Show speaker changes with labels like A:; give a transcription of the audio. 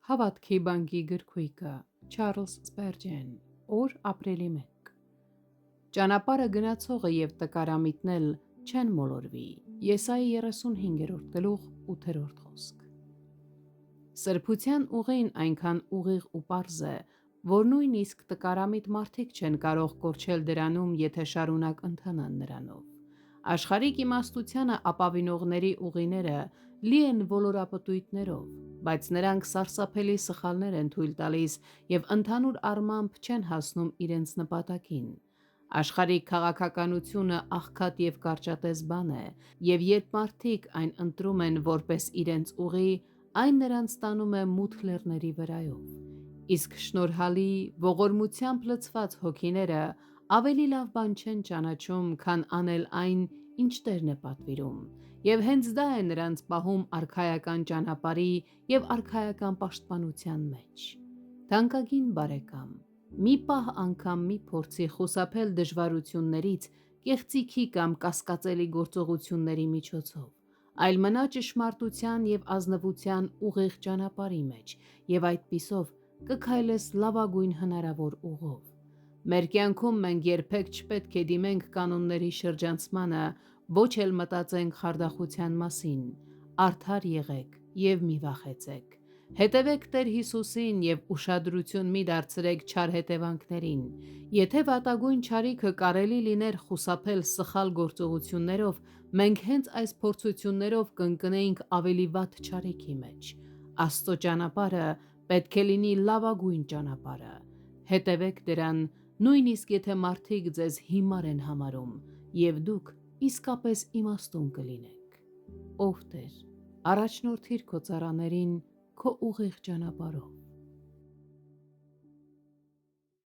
A: Հավատքի բանկի գրքույկը Չարլզ Սպերջեն օր ապրիլի 1 Ճանապարհը գնացողը և տկարամիտն էլ չեն մոլորվի Եսայի 35-րդ գլուխ 8-րդ խոսք Սրբության ուղին այնքան ուղիղ ու պարզ է, որ նույնիսկ տկարամիտ մարդիկ չեն կարող կորչել դրանում, եթե շարունակ ընթանան նրանով։ Աշխարհիկ իմաստությանը ապավինողների ուղիները լի են ոլորապտույտներով, բայց նրանք սարսափելի սխալներ են թույլ տալիս և ընդհանուր առմամբ չեն հասնում իրենց նպատակին։ Աշխարհիկ քաղաքականությունը աղքատ և կարճատև բան է, և երբ մարդիկ այն ընտրում են որպես իրենց ուղի, այն նրանց տանում է մութ լեռների վրայով։ Իսկ շնորհալի, ողորմությամբ լցված հոգիները ավելի լավ բան չեն ճանաչում, քան անել այն, ինչ Տերն է պատվիրում, և հենց դա է նրանց պահում արքայական ճանապարհի և արքայական պաշտպանության մեջ։ Թանկագին բարեկամ, մի պահ անգամ մի փորձի խուսափել դժվարություններից կեղծիքի կամ կասկածելի գործողությունների միջոցով, այլ մնա ճշմարտության և ազնվության ուղիղ ճանապարհի մեջ և այդպիսով կքայլես լավագույն հնարավոր ուղով։ Մեր կյանքում մենք երբեք չպետք է դիմենք կանոնների շրջանցմանը, ոչ էլ մտածենք խարդախության մասին։ Արդար եղեք և մի վախեցեք։ Հետևեք Տեր Հիսուսին և ուշադրություն մի դարձրեք չար հետևանքներին։ Եթե վատագույն չարիքը կարելի լիներ խուսափել սխալ գործողություններով, մենք հենց այս փորձություններով կընկնեինք ավելի վատ չարիքի մեջ։ Աստծո ճանապարհը պետք է լինի լավագույն ճանապարհը։ Հետևեք դրան, նույնիսկ եթե մարդիկ ձեզ հիմար են համարում, և դուք իսկապես իմաստուն կլինեք։ Ով Տեր, առաջնորդիր քո ծառաներին քո ուղիղ ճանապարհով։